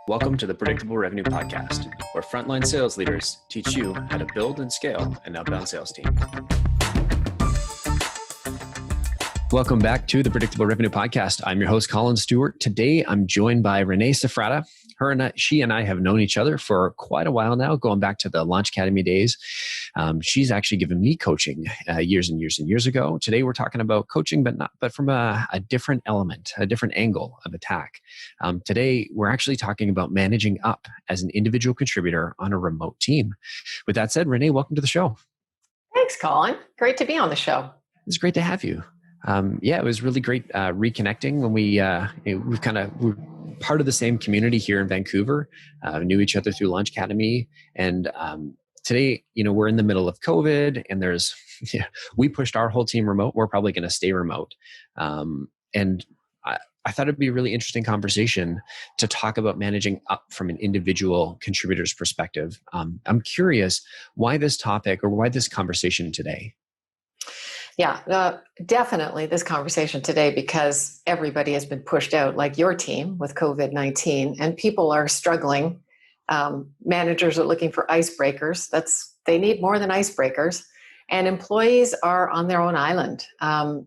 Welcome to the Predictable Revenue Podcast, where frontline sales leaders teach you how to build and scale an outbound sales team. Welcome back to the Predictable Revenue Podcast. I'm your host, Collin Stewart. Today, I'm joined by Renee Safrata. She and I have known each other for quite a while now, going back to the Launch Academy days. She's actually given me coaching years and years and years ago. Today, we're talking about coaching, but from a different element, a different angle of attack. Today, we're actually talking about managing up as an individual contributor on a remote team. With that said, Renee, welcome to the show. Thanks, Collin. Great to be on the show. It's great to have you. It was really great reconnecting when we're part of the same community here in Vancouver, knew each other through Launch Academy. And today, we're in the middle of COVID and we pushed our whole team remote. We're probably going to stay remote. And I thought it'd be a really interesting conversation to talk about managing up from an individual contributor's perspective. I'm curious why this topic or why this conversation today? Yeah, definitely this conversation today because everybody has been pushed out like your team with COVID-19 and people are struggling. Managers are looking for icebreakers. They need more than icebreakers. And employees are on their own island.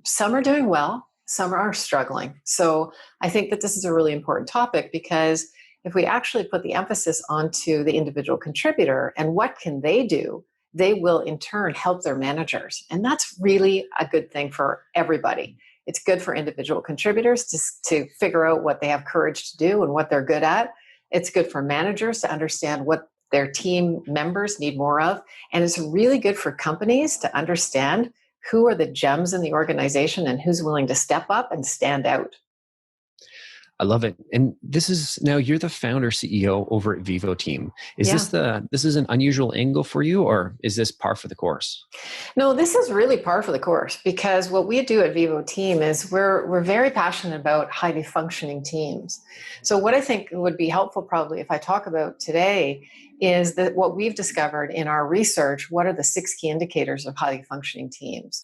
Some are doing well, some are struggling. So I think that this is a really important topic because if we actually put the emphasis onto the individual contributor and what can they do, they will in turn help their managers. And that's really a good thing for everybody. It's good for individual contributors to figure out what they have courage to do and what they're good at. It's good for managers to understand what their team members need more of. And it's really good for companies to understand who are the gems in the organization and who's willing to step up and stand out. I love it. And now you're the founder CEO over at Vivo Team. This is an unusual angle for you, or is this par for the course? No, this is really par for the course because what we do at Vivo Team is we're very passionate about highly functioning teams. So what I think would be helpful probably if I talk about today is that what we've discovered in our research, what are the 6 key indicators of highly functioning teams?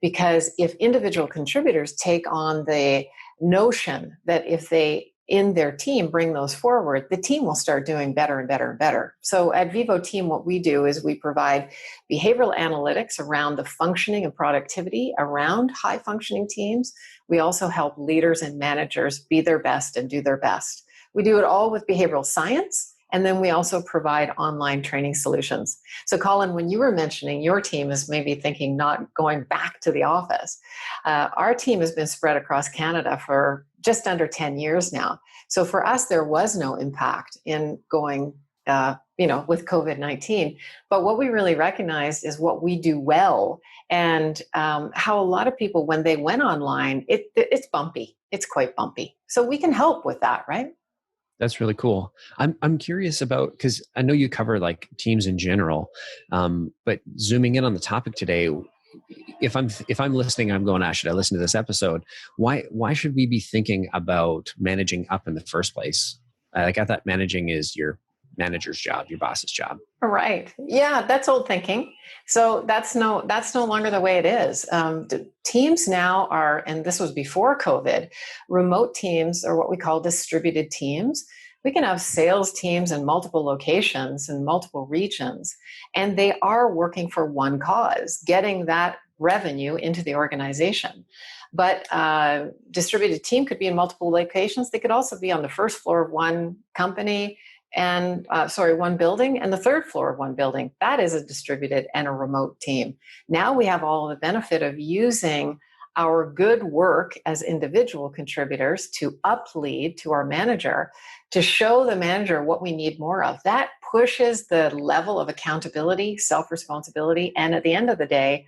Because if individual contributors take on the notion that if they in their team bring those forward, the team will start doing better and better and better. So at Vivo Team, what we do is we provide behavioral analytics around the functioning and productivity around high functioning teams. We also help leaders and managers be their best and do their best. We do it all with behavioral science. And then we also provide online training solutions. So Collin, when you were mentioning your team is maybe thinking not going back to the office, our team has been spread across Canada for just under 10 years now. So for us, there was no impact in going, with COVID-19. But what we really recognized is what we do well and how a lot of people, when they went online, it's bumpy. It's quite bumpy. So we can help with that, right? That's really cool. I'm curious about, because I know you cover like teams in general, but zooming in on the topic today, if I'm listening, I'm going, should I listen to this episode? Why should we be thinking about managing up in the first place? I thought managing is your manager's job, your boss's job. Right. Yeah, that's old thinking. So that's no longer the way it is. Teams now are, and this was before COVID, remote teams are what we call distributed teams. We can have sales teams in multiple locations and multiple regions, and they are working for one cause, getting that revenue into the organization. But distributed team could be in multiple locations. They could also be on the first floor of one company and one building and the third floor of one building. That is a distributed and a remote team. Now we have all the benefit of using our good work as individual contributors to up-lead to our manager, to show the manager what we need more of. That pushes the level of accountability, self-responsibility, and at the end of the day,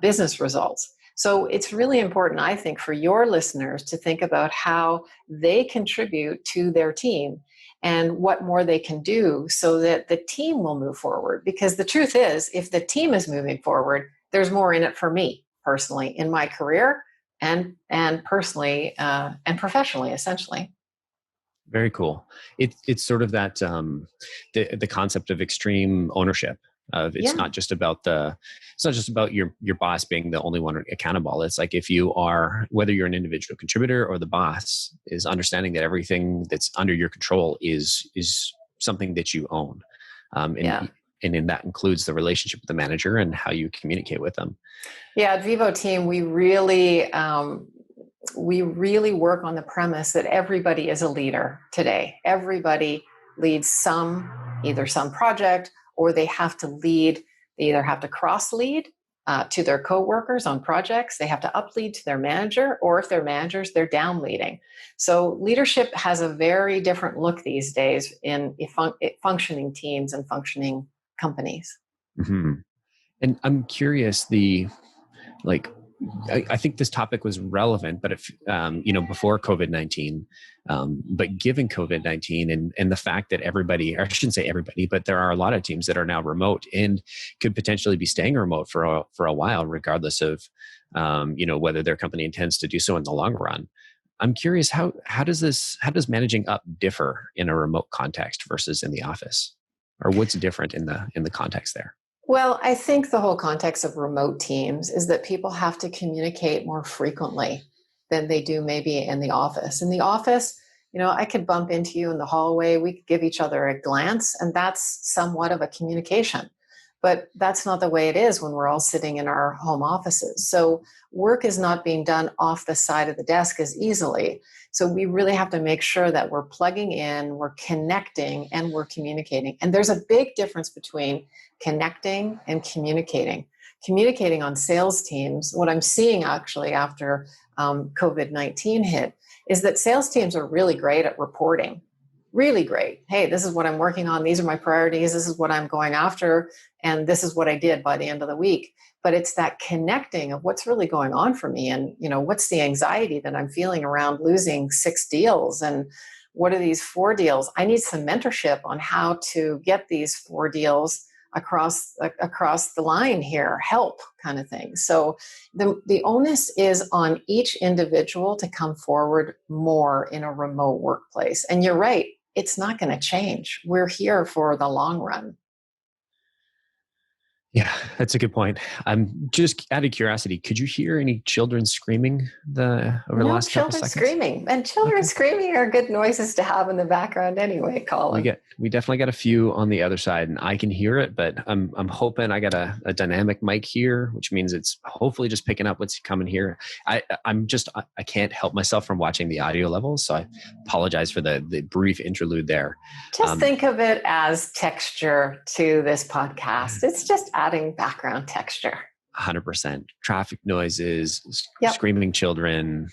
business results. So it's really important, I think, for your listeners to think about how they contribute to their team and what more they can do so that the team will move forward. Because the truth is, if the team is moving forward, there's more in it for me personally in my career and personally and professionally, essentially. Very cool. It's sort of that the concept of extreme ownership. It's Yeah. not just about your boss being the only one accountable. It's like, if you are, whether you're an individual contributor or the boss, is understanding that everything that's under your control is something that you own. Yeah. And in that includes the relationship with the manager and how you communicate with them. Yeah. At Vivo Team, we really work on the premise that everybody is a leader today. Everybody leads either some project, or they have to lead. They either have to cross lead to their coworkers on projects, they have to up lead to their manager, or if they're managers, they're down leading. So leadership has a very different look these days in functioning teams and functioning companies. Mm-hmm. And I'm curious, like, I think this topic was relevant, but if before COVID-19, but given COVID-19 and the fact that everybody, or I shouldn't say everybody, but there are a lot of teams that are now remote and could potentially be staying remote for a while, regardless of whether their company intends to do so in the long run. I'm curious, how does managing up differ in a remote context versus in the office, or what's different in the context there? Well, I think the whole context of remote teams is that people have to communicate more frequently than they do maybe in the office. In the office, I could bump into you in the hallway, we could give each other a glance, and that's somewhat of a communication. But that's not the way it is when we're all sitting in our home offices. So work is not being done off the side of the desk as easily. So we really have to make sure that we're plugging in, we're connecting, and we're communicating. And there's a big difference between connecting and communicating. Communicating on sales teams, what I'm seeing actually after COVID-19 hit, is that sales teams are really great at reporting. Really great. Hey, this is what I'm working on. These are my priorities. This is what I'm going after. And this is what I did by the end of the week. But it's that connecting of what's really going on for me. And, what's the anxiety that I'm feeling around losing 6 deals? And what are these 4 deals? I need some mentorship on how to get these 4 deals across the line here, help kind of thing. So the onus is on each individual to come forward more in a remote workplace. And you're right, it's not going to change. We're here for the long run. Yeah, that's a good point. I'm just out of curiosity, could you hear any children screaming over the No last couple children seconds? screaming. And children Okay. screaming are good noises to have in the background anyway, Colin. We definitely got a few on the other side, and I can hear it, but I'm hoping I got a dynamic mic here, which means it's hopefully just picking up what's coming here. I can't help myself from watching the audio levels, so I apologize for the brief interlude there. Just think of it as texture to this podcast. It's just adding background texture. 100%. Traffic noises, Yep. Screaming children.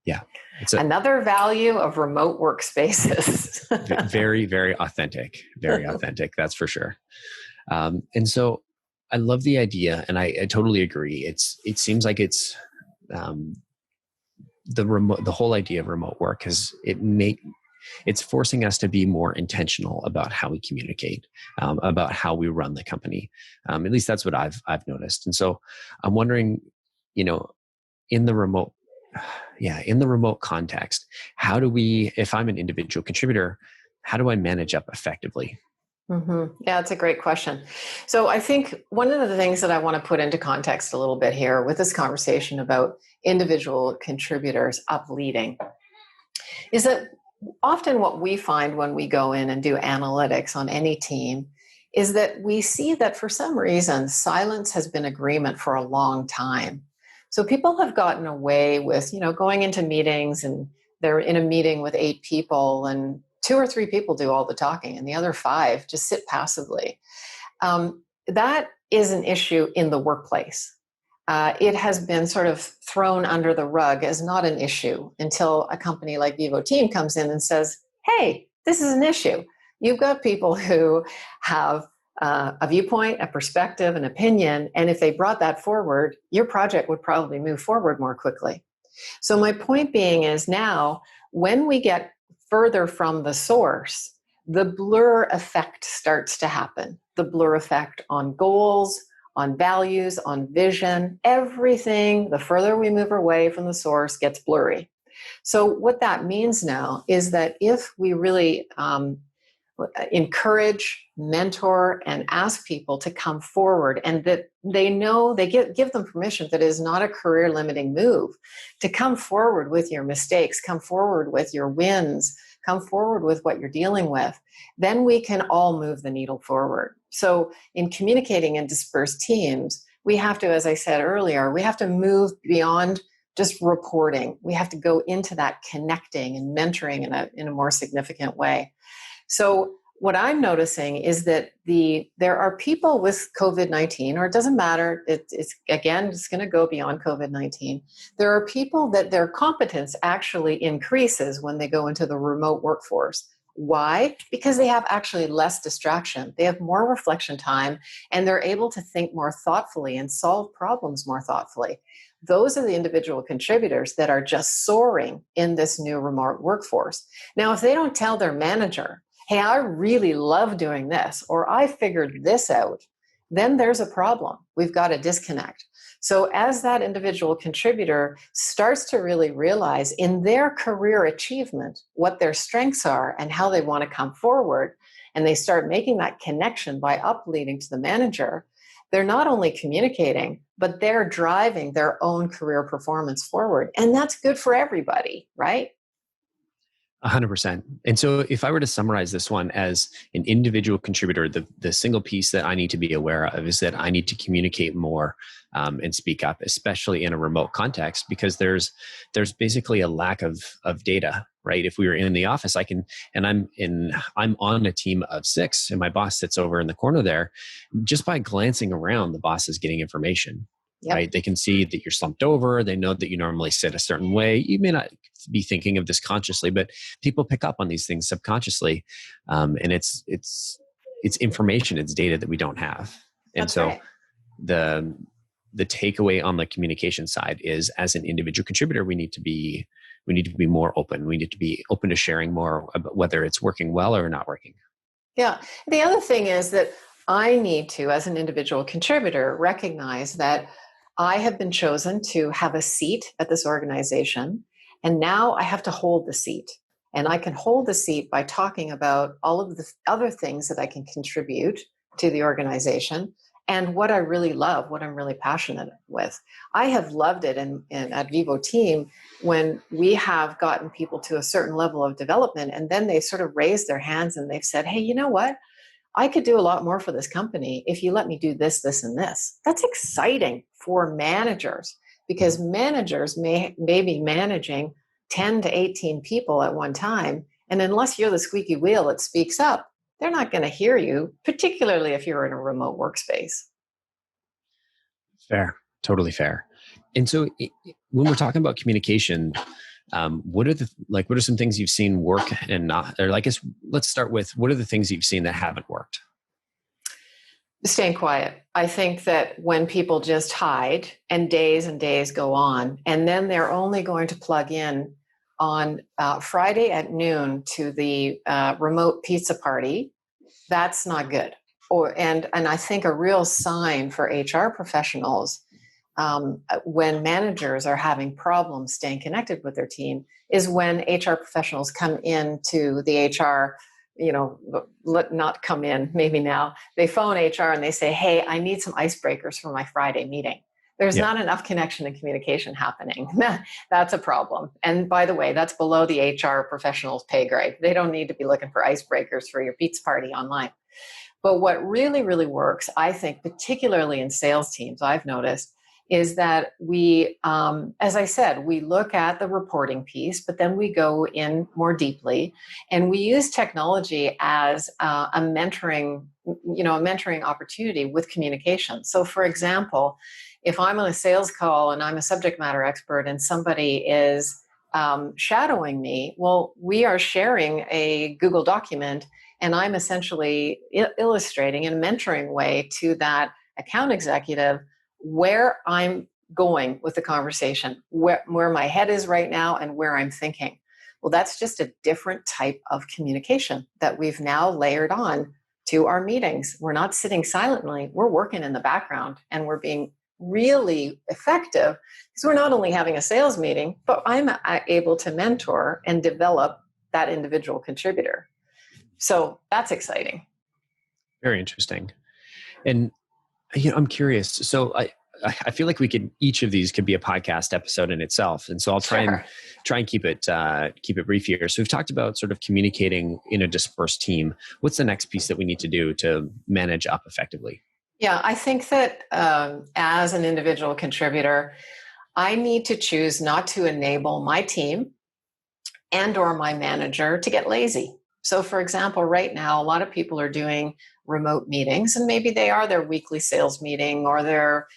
Yeah. It's another value of remote workspaces. Very, very authentic. Very authentic. That's for sure. And so I love the idea, and I totally agree. It seems like it's the whole idea of remote work it's forcing us to be more intentional about how we communicate, about how we run the company. At least that's what I've noticed. And so I'm wondering, in the remote context, how do we, if I'm an individual contributor, how do I manage up effectively? Mm-hmm. Yeah, it's a great question. So I think one of the things that I want to put into context a little bit here with this conversation about individual contributors up leading is that often what we find when we go in and do analytics on any team is that we see that for some reason, silence has been agreement for a long time. So people have gotten away with, going into meetings and they're in a meeting with 8 people and 2 or 3 people do all the talking and the other 5 just sit passively. That is an issue in the workplace. It has been sort of thrown under the rug as not an issue until a company like Vivo Team comes in and says, hey, this is an issue. You've got people who have a viewpoint, a perspective, an opinion, and if they brought that forward, your project would probably move forward more quickly. So my point being is now, when we get further from the source, the blur effect starts to happen. The blur effect on goals, on values, on vision, everything, the further we move away from the source gets blurry. So what that means now is that if we really encourage, mentor, and ask people to come forward, and that they know they give them permission that it is not a career limiting move to come forward with your mistakes, come forward with your wins, come forward with what you're dealing with. Then we can all move the needle forward. So in communicating in dispersed teams, we have to, as I said earlier, we have to move beyond just reporting. We have to go into that connecting and mentoring in a more significant way. So what I'm noticing is that there are people with COVID-19, or it doesn't matter, it's going to go beyond COVID-19. There are people that their competence actually increases when they go into the remote workforce. Why? Because they have actually less distraction. They have more reflection time, and they're able to think more thoughtfully and solve problems more thoughtfully. Those are the individual contributors that are just soaring in this new remote workforce. Now, if they don't tell their manager, hey, I really love doing this, or I figured this out, then there's a problem. We've got a disconnect. So as that individual contributor starts to really realize in their career achievement what their strengths are and how they want to come forward, and they start making that connection by upleading to the manager, they're not only communicating, but they're driving their own career performance forward. And that's good for everybody, right? 100%. And so if I were to summarize this one as an individual contributor, the single piece that I need to be aware of is that I need to communicate more and speak up, especially in a remote context, because there's basically a lack of data, right? If we were in the office, I'm on a team of 6 and my boss sits over in the corner there. Just by glancing around, the boss is getting information. Yep. Right? They can see that you're slumped over. They know that you normally sit a certain way. You may not be thinking of this consciously, but people pick up on these things subconsciously. And it's information, it's data that we don't have. And That's so right. the takeaway on the communication side is, as an individual contributor, we need to be more open. We need to be open to sharing more about whether it's working well or not working. Yeah. The other thing is that I need to, as an individual contributor, recognize that I have been chosen to have a seat at this organization, and now I have to hold the seat. And I can hold the seat by talking about all of the other things that I can contribute to the organization and what I really love, what I'm really passionate with. I have loved it at Vivo Team when we have gotten people to a certain level of development, and then they sort of raised their hands and they've said, hey, you know what? I could do a lot more for this company if you let me do this, this, and this. That's exciting for managers, because managers may be managing 10 to 18 people at one time. And unless you're the squeaky wheel that speaks up, they're not going to hear you, particularly if you're in a remote workspace. Fair, totally fair. And so when we're talking about communication, what are some things you've seen work and not? Or I guess let's start with, what are the things you've seen that haven't worked? Staying quiet. I think that when people just hide and days go on, and then they're only going to plug in on Friday at noon to the remote pizza party, that's not good. And I think a real sign for HR professionals when managers are having problems staying connected with their team is when HR professionals come into the HR, not come in, maybe now, they phone HR and they say, hey, I need some icebreakers for my Friday meeting. There's not enough connection and communication happening. That's a problem. And by the way, that's below the HR professional's pay grade. They don't need to be looking for icebreakers for your pizza party online. But what really, really works, I think, particularly in sales teams, I've noticed, is that we, as I said, we look at the reporting piece, but then we go in more deeply, and we use technology as a mentoring opportunity with communication. So, for example, if I'm on a sales call and I'm a subject matter expert and somebody is shadowing me, well, we are sharing a Google document, and I'm essentially illustrating in a mentoring way to that account executive where I'm going with the conversation, where my head is right now and where I'm thinking. Well, that's just a different type of communication that we've now layered on to our meetings. We're not sitting silently, we're working in the background, and we're being really effective because we're not only having a sales meeting, but I'm able to mentor and develop that individual contributor. So that's exciting. Very interesting. And I'm curious. So I feel like each of these could be a podcast episode in itself. And so I'll try and keep it brief here. So we've talked about sort of communicating in a dispersed team. What's the next piece that we need to do to manage up effectively? Yeah, I think that as an individual contributor, I need to choose not to enable my team and or my manager to get lazy. So for example, right now, a lot of people are doing remote meetings, and maybe they are their weekly sales meeting or their,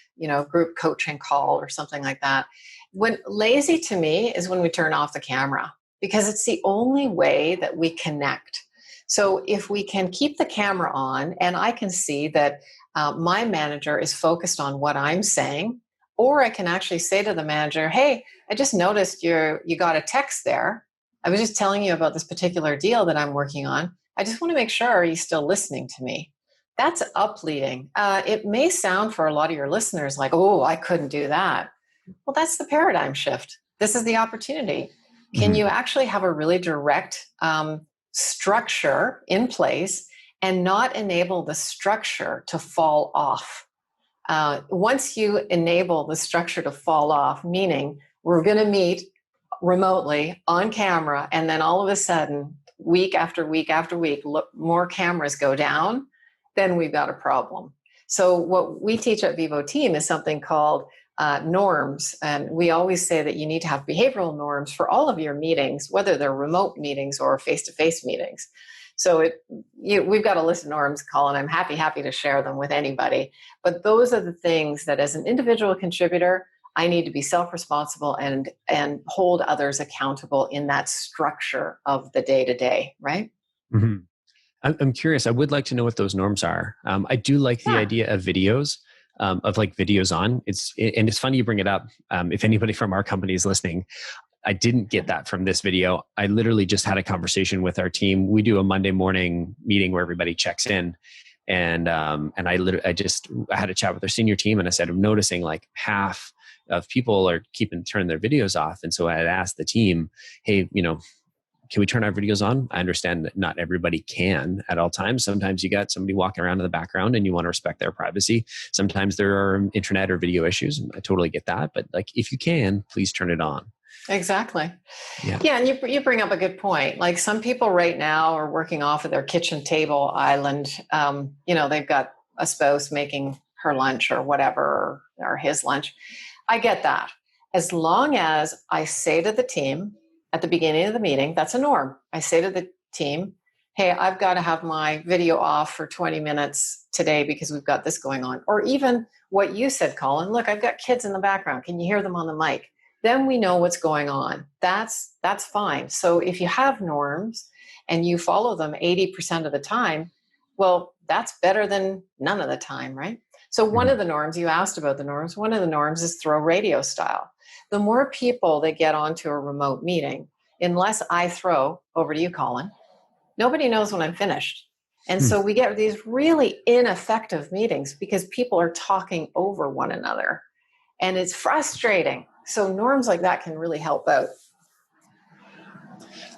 group coaching call or something like that. When lazy to me is when we turn off the camera, because it's the only way that we connect. So if we can keep the camera on and I can see that my manager is focused on what I'm saying, or I can actually say to the manager, hey, I just noticed you got a text there. I was just telling you about this particular deal that I'm working on. I just want to make sure, are you still listening to me? That's up-leading. It may sound for a lot of your listeners like, oh, I couldn't do that. Well, that's the paradigm shift. This is the opportunity. Can you actually have a really direct structure in place and not enable the structure to fall off? Once you enable the structure to fall off, meaning we're going to meet remotely on camera, and then all of a sudden, week after week after week, more cameras go down, then we've got a problem. So what we teach at Vivo Team is something called norms. And we always say that you need to have behavioral norms for all of your meetings, whether they're remote meetings or face-to-face meetings. So we've got a list of norms, Collin. I'm happy to share them with anybody. But those are the things that as an individual contributor, I need to be self-responsible and hold others accountable in that structure of the day-to-day, right? Mm-hmm. I'm curious. I would like to know what those norms are. I do like the idea of videos, of like videos on. And it's funny you bring it up. If anybody from our company is listening, I didn't get that from this video. I literally just had a conversation with our team. We do a Monday morning meeting where everybody checks in. And I had a chat with our senior team, and I said, I'm noticing like half of people are turning their videos off. And so I had asked the team, hey, can we turn our videos on? I understand that not everybody can at all times. Sometimes you got somebody walking around in the background and you want to respect their privacy. Sometimes there are internet or video issues. I totally get that. But like, if you can, please turn it on. Exactly. Yeah. And you bring up a good point. Like some people right now are working off of their kitchen table island. They've got a spouse making her lunch or whatever, or his lunch. I get that. As long as I say to the team at the beginning of the meeting, that's a norm. I say to the team, hey, I've got to have my video off for 20 minutes today because we've got this going on. Or even what you said, Collin, look, I've got kids in the background. Can you hear them on the mic? Then we know what's going on. That's fine. So if you have norms and you follow them 80% of the time, well, that's better than none of the time, right? So one of the norms, you asked about the norms, one of the norms is throw radio style. The more people that get onto a remote meeting, unless I throw, over to you, Collin, nobody knows when I'm finished. And so we get these really ineffective meetings because people are talking over one another. And it's frustrating. So norms like that can really help out.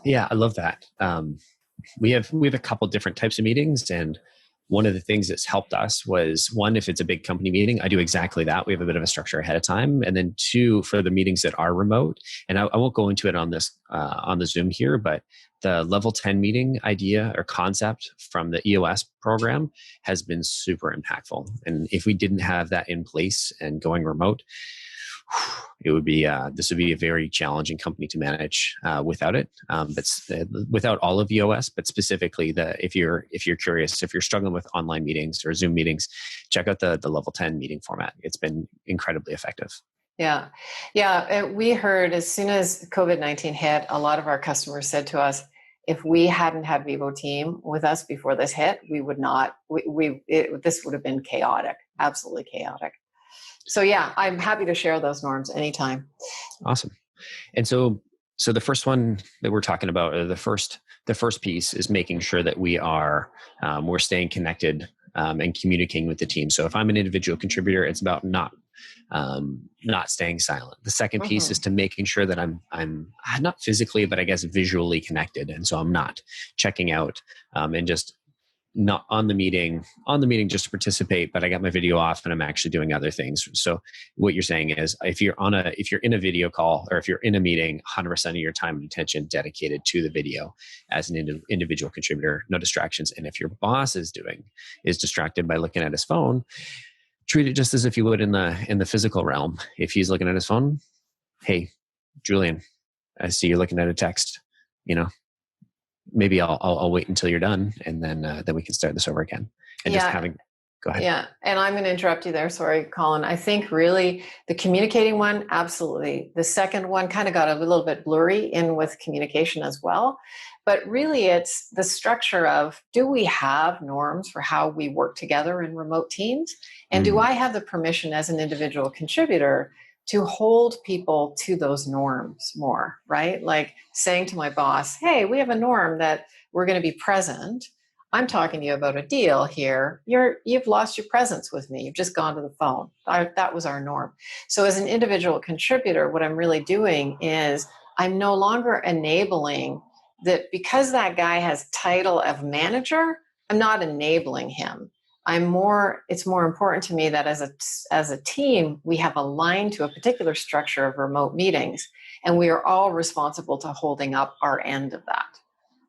Yeah, I love that. We have a couple different types of meetings, and one of the things that's helped us was, one, if it's a big company meeting, I do exactly that. We have a bit of a structure ahead of time. And then two, for the meetings that are remote, and I won't go into it on this, on the Zoom here, but the level 10 meeting idea or concept from the EOS program has been super impactful. And if we didn't have that in place and going remote, it would be this would be a very challenging company to manage without it. Without all of EOS, but specifically if you're curious, if you're struggling with online meetings or Zoom meetings, check out the level 10 meeting format. It's been incredibly effective. Yeah. We heard as soon as COVID-19 hit, a lot of our customers said to us, if we hadn't had Vivo Team with us before this hit, we would not. This would have been chaotic, absolutely chaotic. So yeah, I'm happy to share those norms anytime. Awesome. And so the first one that we're talking about, or the first piece, is making sure that we're staying connected and communicating with the team. So if I'm an individual contributor, it's about not not staying silent. The second piece is Mm-hmm. to making sure that I'm not physically, but I guess visually connected. And so I'm not checking out and just not on the meeting just to participate, but I got my video off and I'm actually doing other things. So what you're saying is if you're in a video call or if you're in a meeting, 100% of your time and attention dedicated to the video as an individual contributor, no distractions. And if your boss is distracted by looking at his phone, treat it just as if you would in the physical realm. If he's looking at his phone, hey, Julian, I see you're looking at a text, maybe I'll wait until you're done, and then we can start this over again. And Yeah. Go ahead. Yeah. And I'm going to interrupt you there. Sorry, Collin. I think really the communicating one, absolutely. The second one kind of got a little bit blurry in with communication as well. But really it's the structure of, do we have norms for how we work together in remote teams? And do I have the permission as an individual contributor to hold people to those norms more, right? Like saying to my boss, hey, we have a norm that we're going to be present. I'm talking to you about a deal here. You've lost your presence with me. You've just gone to the phone. That was our norm. So as an individual contributor, what I'm really doing is I'm no longer enabling that because that guy has title of manager, I'm not enabling him. It's more important to me that as a team, we have aligned to a particular structure of remote meetings, and we are all responsible to holding up our end of that.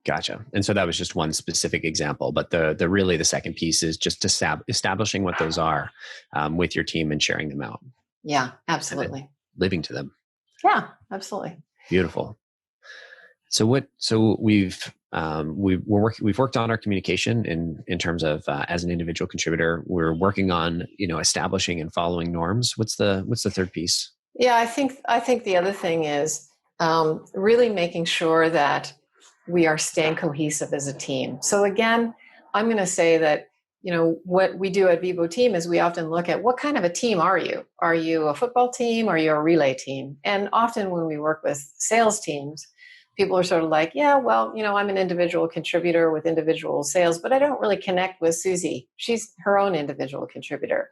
Gotcha. And so that was just one specific example, but the second piece is just establishing what those are with your team and sharing them out. Yeah, absolutely. Living to them. Yeah, absolutely. Beautiful. So we've worked on our communication in terms of as an individual contributor. We're working on establishing and following norms. What's the third piece? Yeah, I think the other thing is really making sure that we are staying cohesive as a team. So again, I'm going to say that what we do at Vivo Team is we often look at what kind of a team are you? Are you a football team? Are you a relay team? And often when we work with sales teams, people are sort of like, yeah, well, I'm an individual contributor with individual sales, but I don't really connect with Susie. She's her own individual contributor.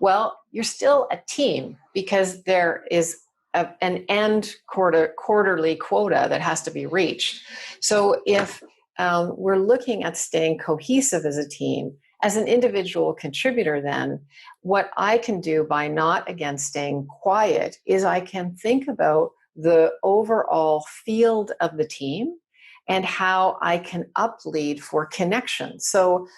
Well, you're still a team because there is an end quarterly quota that has to be reached. So if we're looking at staying cohesive as a team, as an individual contributor, then what I can do by not, again, staying quiet is I can think about the overall field of the team and how I can uplead for connection. So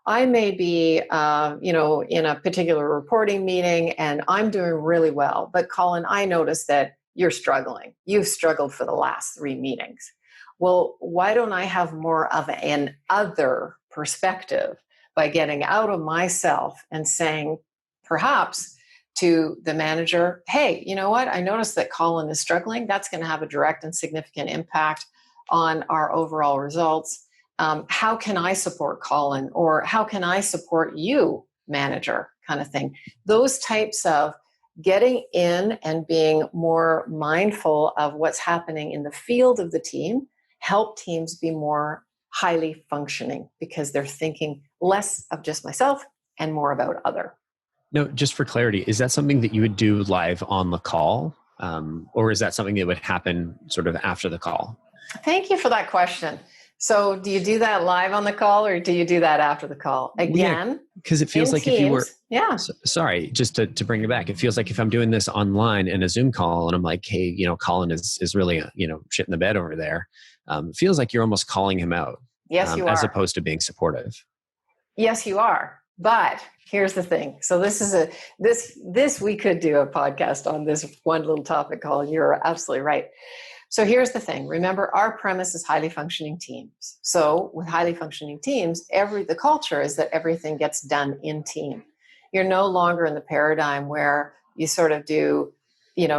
I may be, in a particular reporting meeting and I'm doing really well, but Collin, I noticed that you're struggling. You've struggled for the last 3 meetings. Well, why don't I have more of an other perspective by getting out of myself and saying, perhaps to the manager, hey, you know what? I noticed that Collin is struggling. That's going to have a direct and significant impact on our overall results. How can I support Collin, or how can I support you, manager, kind of thing. Those types of getting in and being more mindful of what's happening in the field of the team help teams be more highly functioning because they're thinking less of just myself and more about other. No, just for clarity, is that something that you would do live on the call? Or is that something that would happen sort of after the call? Thank you for that question. So do you do that live on the call or do you do that after the call? Again, because it feels like teams, if you were, sorry, just to bring it back, it feels like if I'm doing this online in a Zoom call and I'm like, hey, Collin is really, shit in the bed over there. It feels like you're almost calling him out. Yes, you are. As opposed to being supportive. Yes, you are. But here's the thing. So this we could do a podcast on this one little topic, Collin. You're absolutely right. So here's the thing. Remember, our premise is highly functioning teams. So with highly functioning teams, the culture is that everything gets done in team. You're no longer in the paradigm where you sort of do,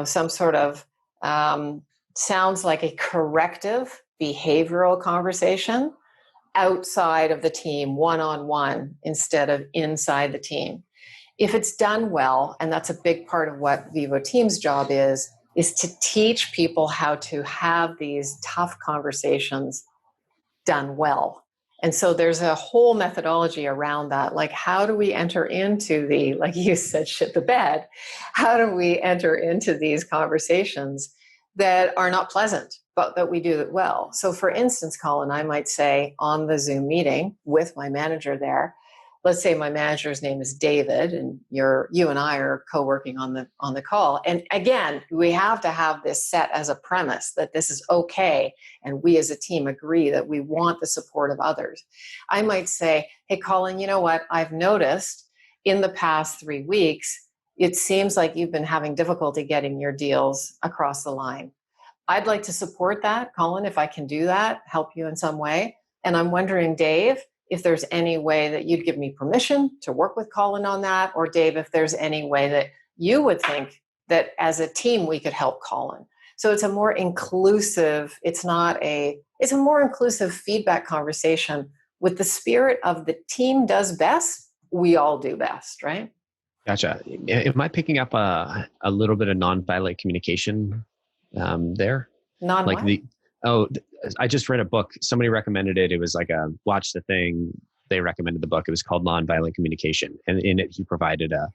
some sort of sounds like a corrective behavioral conversation outside of the team, one-on-one, instead of inside the team. If it's done well, and that's a big part of what Vivo Team's job is to teach people how to have these tough conversations done well. And so there's a whole methodology around that. Like, how do we enter into like you said, shit the bed? How do we enter into these conversations that are not pleasant, but that we do it well? So for instance, Collin, I might say on the Zoom meeting with my manager there, let's say my manager's name is David, and you and I are co-working on the call. And again, we have to have this set as a premise that this is okay, and we as a team agree that we want the support of others. I might say, hey, Collin, you know what? I've noticed in the past 3 weeks, it seems like you've been having difficulty getting your deals across the line. I'd like to support that, Collin, if I can do that, help you in some way. And I'm wondering, Dave, if there's any way that you'd give me permission to work with Collin on that, or Dave, if there's any way that you would think that as a team we could help Collin. So it's a more inclusive, it's a more inclusive feedback conversation with the spirit of the team does best, we all do best, right? Gotcha. Am I picking up a little bit of nonviolent communication there? Non what? I just read a book. Somebody recommended it. It was like watch the thing. They recommended the book. It was called Nonviolent Communication. And in it, he provided a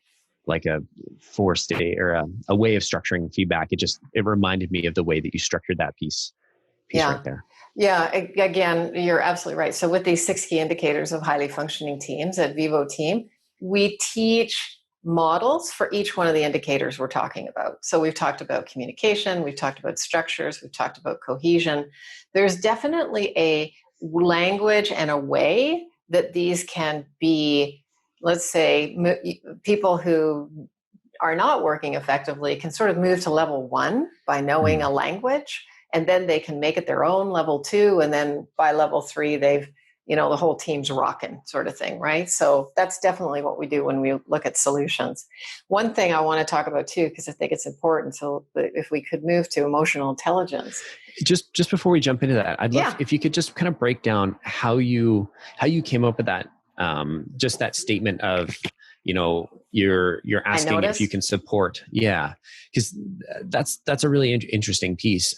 4-stage or a way of structuring feedback. It reminded me of the way that you structured that piece right there. Yeah. Again, you're absolutely right. So with these 6 key indicators of highly functioning teams at Vivo Team, we teach models for each one of the indicators we're talking about. So we've talked about communication, we've talked about structures, we've talked about cohesion. There's definitely a language and a way that these can be, let's say, people who are not working effectively can sort of move to level 1 by knowing a language, and then they can make it their own level 2. And then by level 3, they've, the whole team's rocking sort of thing, right? So that's definitely what we do when we look at solutions. One thing I want to talk about too, because I think it's important. So if we could move to emotional intelligence. Just before we jump into that, I'd love if you could just kind of break down how you came up with that, just that statement of, you're asking if you can support. Yeah. Because that's a really interesting piece.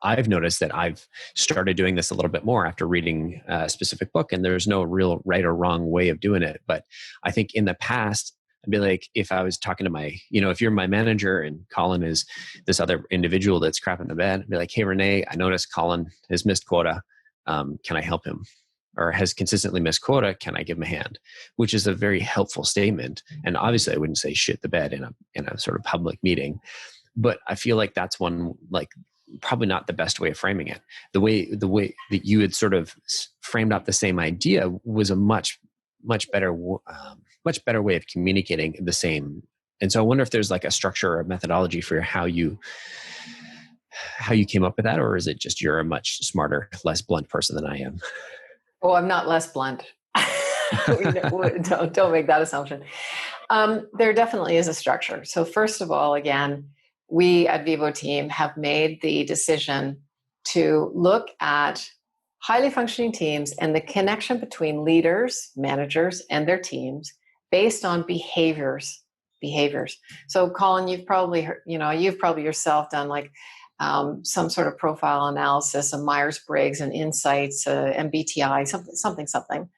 I've noticed that I've started doing this a little bit more after reading a specific book, and there's no real right or wrong way of doing it. But I think in the past, I'd be like, if I was talking to if you're my manager and Collin is this other individual that's crapping the bed, I'd be like, hey, Renee, I noticed Collin has missed quota. Can I help him? Or has consistently missed quota. Can I give him a hand? Which is a very helpful statement. And obviously I wouldn't say shit the bed in a sort of public meeting, but I feel like that's one, probably not the best way of framing it. The way that you had sort of framed up the same idea was a much better way of communicating the same. And so I wonder if there's like a structure or a methodology for how you came up with that, or is it just you're a much smarter, less blunt person than I am? Oh, I'm not less blunt. Don't make that assumption. There definitely is a structure. So first of all, again, we at Vivo Team have made the decision to look at highly functioning teams and the connection between leaders, managers, and their teams based on behaviors. So Collin, you've probably heard, you've probably yourself done some sort of profile analysis of Myers-Briggs and Insights, MBTI, something.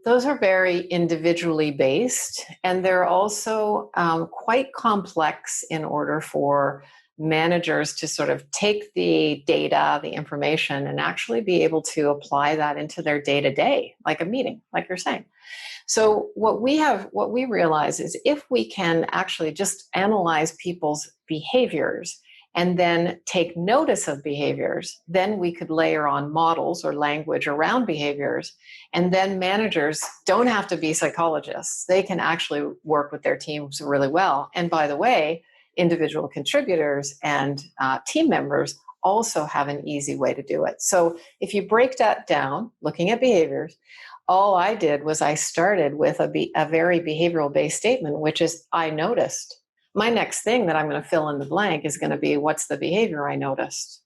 Those are very individually based, and they're also quite complex in order for managers to sort of take the data, the information, and actually be able to apply that into their day-to-day, like a meeting, like you're saying. So what we realize is if we can actually just analyze people's behaviors and then take notice of behaviors, then we could layer on models or language around behaviors. And then managers don't have to be psychologists. They can actually work with their teams really well. And by the way, individual contributors and team members also have an easy way to do it. So if you break that down, looking at behaviors, all I did was I started with a very behavioral-based statement, which is, I noticed. My next thing that I'm going to fill in the blank is going to be, what's the behavior I noticed?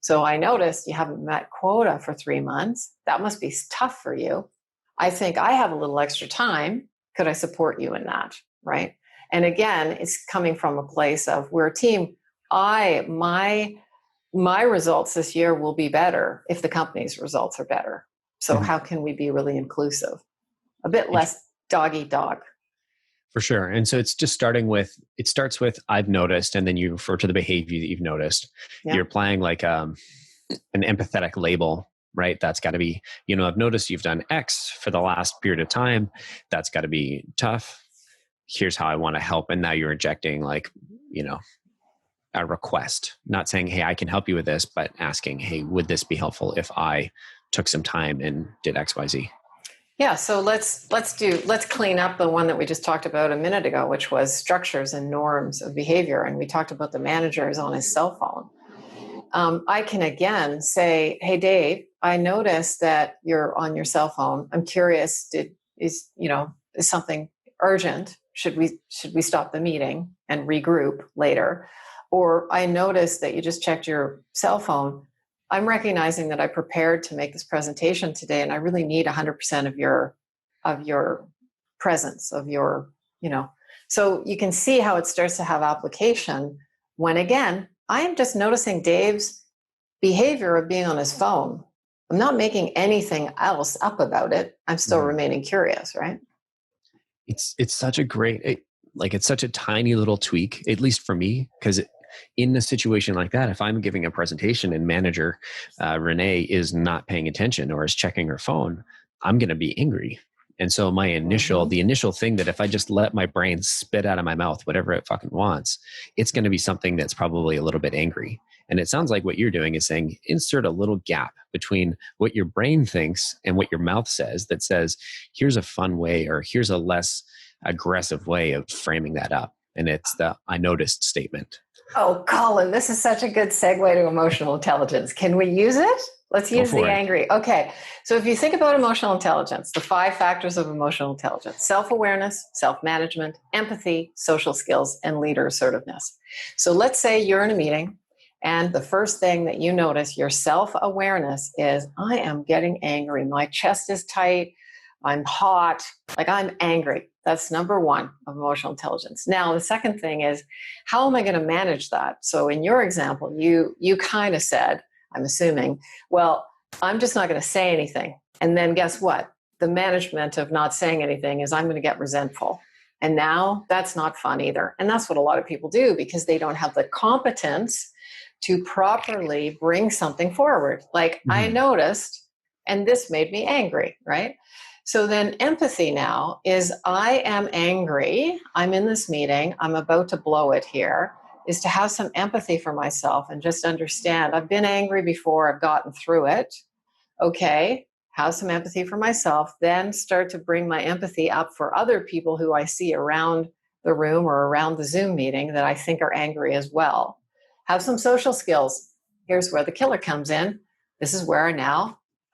So I noticed you haven't met quota for 3 months. That must be tough for you. I think I have a little extra time. Could I support you in that? Right. And again, it's coming from a place of we're a team. My my results this year will be better if the company's results are better. So how can we be really inclusive? A bit less dog eat dog. For sure. And so it's just it starts with, I've noticed, and then you refer to the behavior that you've noticed. Yeah. You're applying like an empathetic label, right? That's got to be, I've noticed you've done X for the last period of time. That's got to be tough. Here's how I want to help. And now you're injecting a request, not saying, hey, I can help you with this, but asking, hey, would this be helpful if I took some time and did X, Y, Z? Yeah, so let's clean up the one that we just talked about a minute ago, which was structures and norms of behavior. And we talked about the managers on his cell phone. I can again say, hey, Dave, I noticed that you're on your cell phone. I'm curious, is something urgent? Should we stop the meeting and regroup later? Or I noticed that you just checked your cell phone. I'm recognizing that I prepared to make this presentation today, and I really need 100% of your presence, So you can see how it starts to have application when, again, I am just noticing Dave's behavior of being on his phone. I'm not making anything else up about it. I'm still remaining curious, right? It's such a great, it's such a tiny little tweak, at least for me, because in a situation like that, if I'm giving a presentation and manager Renee is not paying attention or is checking her phone, I'm going to be angry. And so the initial thing that if I just let my brain spit out of my mouth, whatever it fucking wants, it's going to be something that's probably a little bit angry. And it sounds like what you're doing is saying, insert a little gap between what your brain thinks and what your mouth says that says, here's a fun way, or here's a less aggressive way of framing that up. And it's the I noticed statement. Oh, Collin, this is such a good segue to emotional intelligence. Can we use it? Let's use the angry. Okay. So if you think about emotional intelligence, the 5 factors of emotional intelligence: self-awareness, self-management, empathy, social skills, and leader assertiveness. So let's say you're in a meeting and the first thing that you notice, your self-awareness, is I am getting angry. My chest is tight. I'm hot. I'm angry. That's number 1 of emotional intelligence. Now, the second thing is, how am I going to manage that? So in your example, you kind of said, I'm assuming, well, I'm just not going to say anything. And then guess what? The management of not saying anything is I'm going to get resentful. And now that's not fun either. And that's what a lot of people do because they don't have the competence to properly bring something forward. I noticed, and this made me angry, right? So then empathy now is I am angry. I'm in this meeting. I'm about to blow it here. Is to have some empathy for myself and just understand I've been angry before. I've gotten through it. Okay. Have some empathy for myself. Then start to bring my empathy up for other people who I see around the room or around the Zoom meeting that I think are angry as well. Have some social skills. Here's where the killer comes in. This is where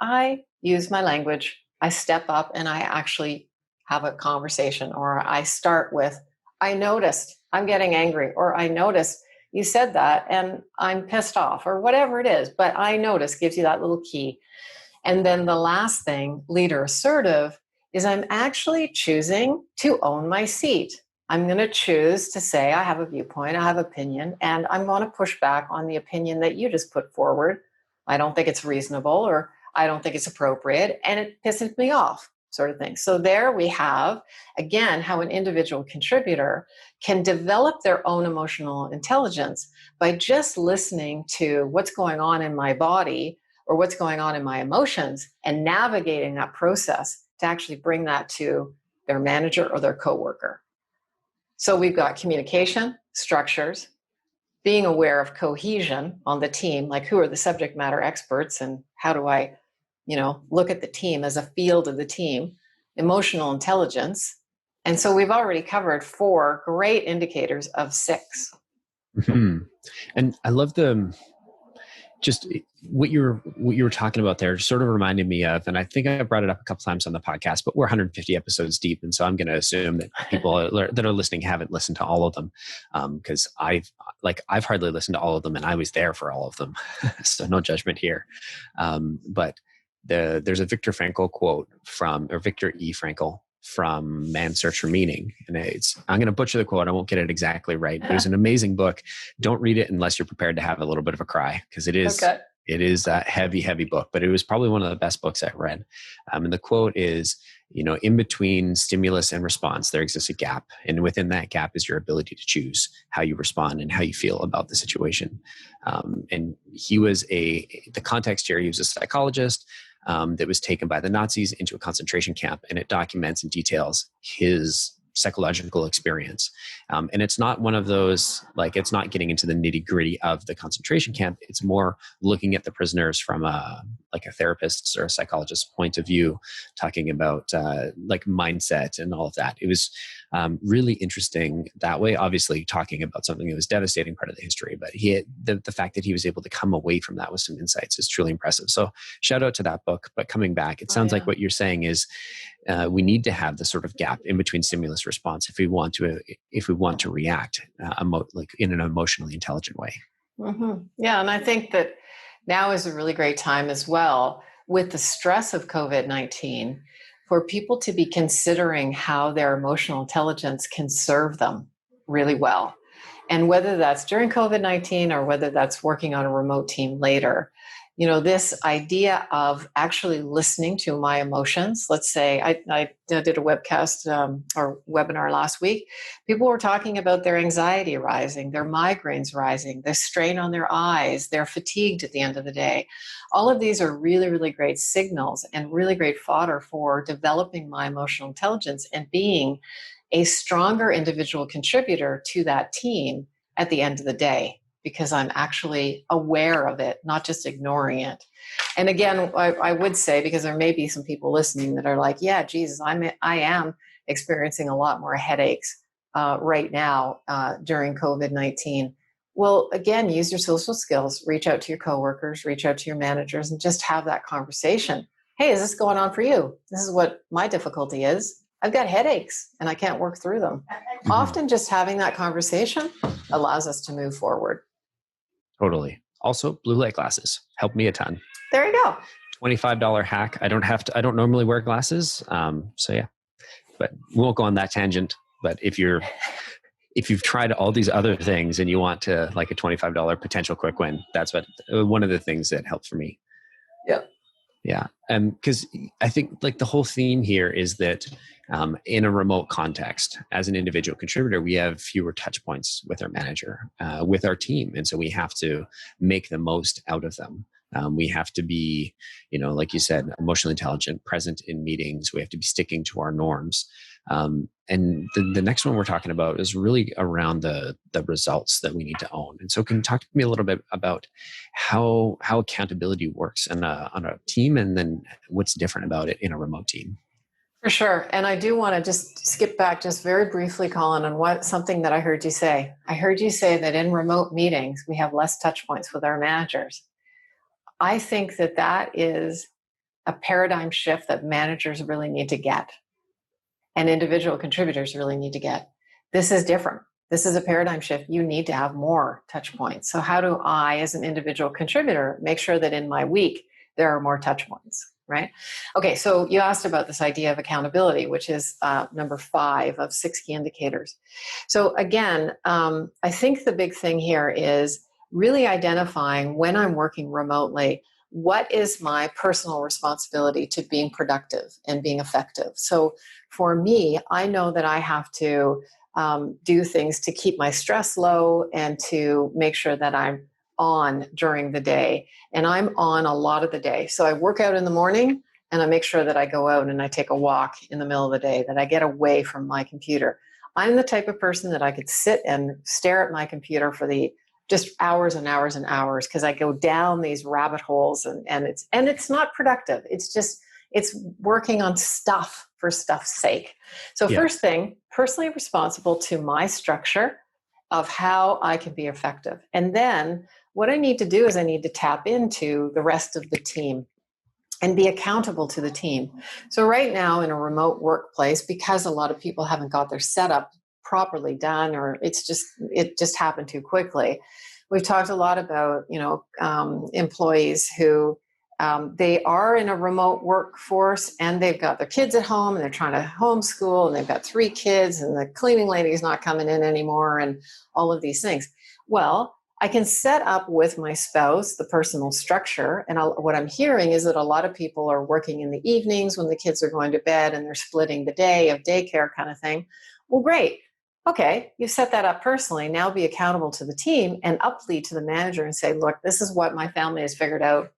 I use my language. I step up and I actually have a conversation, or I start with, I noticed I'm getting angry, or I noticed you said that and I'm pissed off, or whatever it is. But I noticed gives you that little key. And then the last thing, leader assertive, is I'm actually choosing to own my seat. I'm going to choose to say I have a viewpoint, I have opinion, and I'm going to push back on the opinion that you just put forward. I don't think it's reasonable, or I don't think it's appropriate, and it pisses me off, sort of thing. So there we have, again, how an individual contributor can develop their own emotional intelligence by just listening to what's going on in my body or what's going on in my emotions and navigating that process to actually bring that to their manager or their coworker. So we've got communication, structures, being aware of cohesion on the team, like who are the subject matter experts and how do I look at the team as a field of the team, emotional intelligence. And so we've already covered 4 great indicators of 6. Mm-hmm. And I love just what you were talking about there sort of reminded me of, and I think I brought it up a couple times on the podcast, but we're 150 episodes deep. And so I'm going to assume that people that are listening haven't listened to all of them. Cause I've hardly listened to all of them and I was there for all of them. So no judgment here. But there's a Viktor Frankl quote Viktor E. Frankl from Man's Search for Meaning. And I'm going to butcher the quote. I won't get it exactly right, but it was an amazing book. Don't read it unless you're prepared to have a little bit of a cry, because it is, Okay. it is a heavy, heavy book, but it was probably one of the best books I've read. And the quote is, in between stimulus and response, there exists a gap. And within that gap is your ability to choose how you respond and how you feel about the situation. And he was the context here, he was a psychologist that was taken by the Nazis into a concentration camp, and it documents and details his psychological experience. And it's not one of those, it's not getting into the nitty gritty of the concentration camp. It's more looking at the prisoners from a therapist's or a psychologist's point of view, talking about mindset and all of that. It was really interesting that way, obviously talking about something that was devastating part of the history, but the fact that he was able to come away from that with some insights is truly impressive. So shout out to that book. But coming back, it sounds like what you're saying is we need to have the sort of gap in between stimulus response if we want to react in an emotionally intelligent way. Mm-hmm. Yeah, and I think that now is a really great time as well, with the stress of COVID-19, for people to be considering how their emotional intelligence can serve them really well. And whether that's during COVID-19 or whether that's working on a remote team later, this idea of actually listening to my emotions. Let's say I did a webcast or webinar last week. People were talking about their anxiety rising, their migraines rising, the strain on their eyes, they're fatigued at the end of the day. All of these are really, really great signals and really great fodder for developing my emotional intelligence and being a stronger individual contributor to that team at the end of the day, because I'm actually aware of it, not just ignoring it. And again, I would say, because there may be some people listening that are like, yeah, Jesus, I am experiencing a lot more headaches right now during COVID-19. Well, again, use your social skills, reach out to your coworkers, reach out to your managers, and just have that conversation. Hey, is this going on for you? This is what my difficulty is. I've got headaches and I can't work through them. Mm-hmm. Often just having that conversation allows us to move forward. Totally. Also, blue light glasses help me a ton. There you go. $25 hack. I don't normally wear glasses. So yeah, but we won't go on that tangent. But if you've tried all these other things and you want to a $25 potential quick win, that's one of the things that helped for me. Yeah. Yeah. Because I think the whole theme here is that in a remote context, as an individual contributor, we have fewer touch points with our manager, with our team. And so we have to make the most out of them. We have to be, like you said, emotionally intelligent, present in meetings. We have to be sticking to our norms. And the next one we're talking about is really around the results that we need to own. And so can you talk to me a little bit about how accountability works on a team, and then what's different about it in a remote team? For sure. And I do want to just skip back just very briefly, Collin, on something that I heard you say. I heard you say that in remote meetings, we have less touch points with our managers. I think that is a paradigm shift that managers really need to get, and individual contributors really need to get. This is different. This is a paradigm shift. You need to have more touch points. So how do I, as an individual contributor, make sure that in my week, there are more touch points, right? Okay, so you asked about this idea of accountability, which is number 5 of 6 key indicators. So again, I think the big thing here is really identifying, when I'm working remotely, what is my personal responsibility to being productive and being effective. So for me, I know that I have to do things to keep my stress low and to make sure that I'm on during the day. And I'm on a lot of the day. So I work out in the morning and I make sure that I go out and I take a walk in the middle of the day, that I get away from my computer. I'm the type of person that I could sit and stare at my computer for just hours and hours and hours, because I go down these rabbit holes and it's not productive. It's working on stuff for stuff's sake. So First thing, personally responsible to my structure of how I can be effective. And then what I need to do is I need to tap into the rest of the team and be accountable to the team. So right now in a remote workplace, because a lot of people haven't got their setup properly done, or it just happened too quickly, we've talked a lot about employees who They are in a remote workforce and they've got their kids at home and they're trying to homeschool and they've got 3 kids and the cleaning lady is not coming in anymore and all of these things. Well, I can set up with my spouse the personal structure. And what I'm hearing is that a lot of people are working in the evenings when the kids are going to bed and they're splitting the day of daycare kind of thing. Well, great. Okay, you set that up personally. Now be accountable to the team and uplead to the manager and say, look, this is what my family has figured out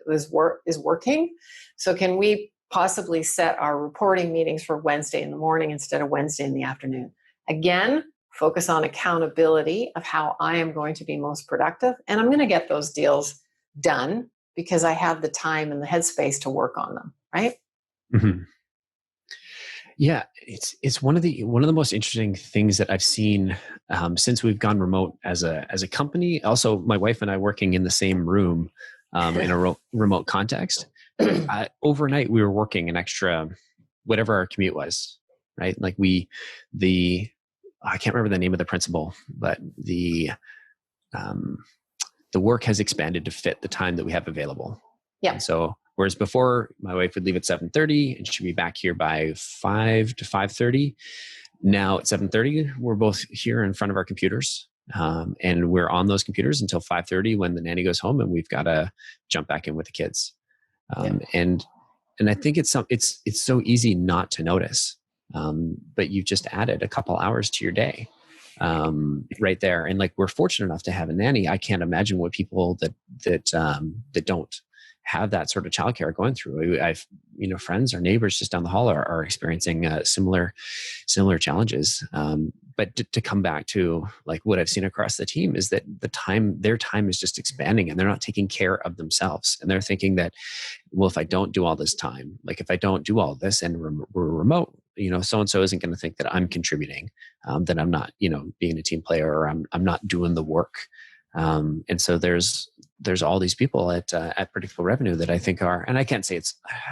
is working. So can we possibly set our reporting meetings for Wednesday in the morning instead of Wednesday in the afternoon? Again, focus on accountability of how I am going to be most productive. And I'm going to get those deals done because I have the time and the headspace to work on them, right? Mm-hmm. Yeah, it's one of the most interesting things that I've seen since we've gone remote as a company. Also, my wife and I working in the same room in a remote context. Overnight, we were working an extra, whatever our commute was, right? Like I can't remember the name of the principal, but the work has expanded to fit the time that we have available. Yeah. And so whereas before my wife would leave at 7:30 and she'd be back here by 5 to 5:30. Now at 7:30, we're both here in front of our computers. And we're on those computers until 5:30 when the nanny goes home and we've got to jump back in with the kids. And I think it's so easy not to notice. But you've just added a couple hours to your day right there. And like, we're fortunate enough to have a nanny. I can't imagine what people that don't have that sort of childcare going through. I've, friends or neighbors just down the hall are experiencing similar challenges. But to come back to like what I've seen across the team is that their time is just expanding and they're not taking care of themselves. And they're thinking that, well, if I don't do all this time, like if I don't do all this and we're remote, so-and-so isn't going to think that I'm contributing, that I'm not, being a team player, or I'm not doing the work. And so there's all these people at Predictable Revenue that I think are, and I can't say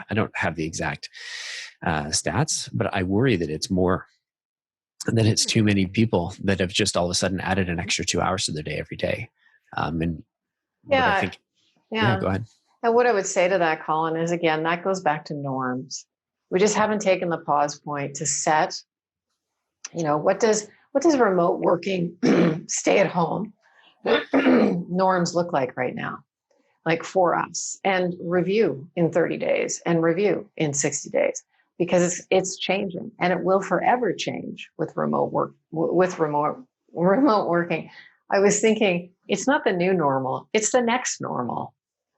I don't have the exact stats, but I worry that it's more, that it's too many people that have just all of a sudden added an extra 2 hours to their day every day. And yeah, I think, go ahead. And what I would say to that, Collin, is again, that goes back to norms. We just haven't taken the pause point to set, what does remote working, stay at home norms look like right now, like for us, and review in 30 days and review in 60 days, because it's changing and it will forever change with remote working. I was thinking it's not the new normal, it's the next normal.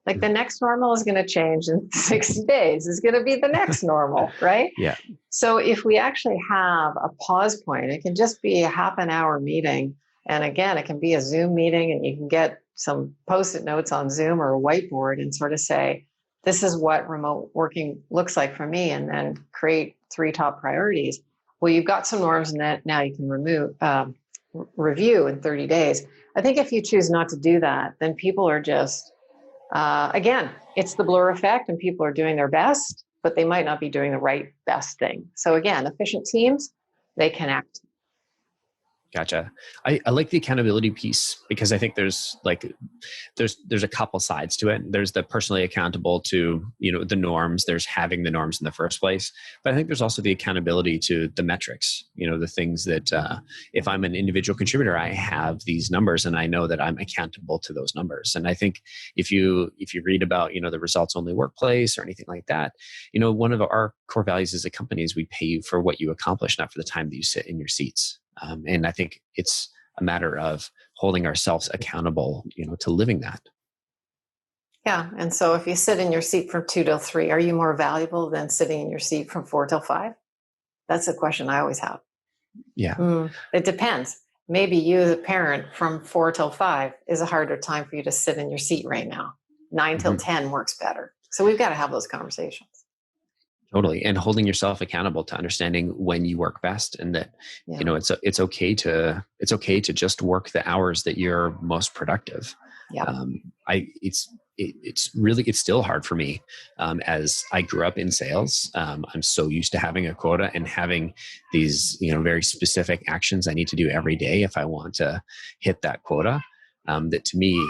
Like the next normal is going to change in 60 days. It's going to be the next normal, right? Yeah. So if we actually have a pause point, it can just be a half an hour meeting. And again, it can be a Zoom meeting and you can get some Post-it notes on Zoom or a whiteboard and sort of say, this is what remote working looks like for me, and then create 3 top priorities. Well, you've got some norms and that now you can review in 30 days. I think if you choose not to do that, then people are just, again, it's the blur effect and people are doing their best, but they might not be doing the right best thing. So again, efficient teams, they connect. Gotcha. I like the accountability piece because I think there's a couple sides to it. There's the personally accountable to, the norms. There's having the norms in the first place. But I think there's also the accountability to the metrics, the things that if I'm an individual contributor, I have these numbers and I know that I'm accountable to those numbers. And I think if you read about, the results only workplace or anything like that, one of our core values as a company is we pay you for what you accomplish, not for the time that you sit in your seats. And I think it's a matter of holding ourselves accountable, to living that. Yeah. And so if you sit in your seat from 2 till 3, are you more valuable than sitting in your seat from 4 till 5? That's a question I always have. Yeah. It depends. Maybe you as a parent from 4 till 5 is a harder time for you to sit in your seat right now. 9 till 10 works better. So we've got to have those conversations. Totally. And holding yourself accountable to understanding when you work best, and that, it's okay to just work the hours that you're most productive. Yeah. It's still hard for me. As I grew up in sales, I'm so used to having a quota and having these, very specific actions I need to do every day if I want to hit that quota. That to me,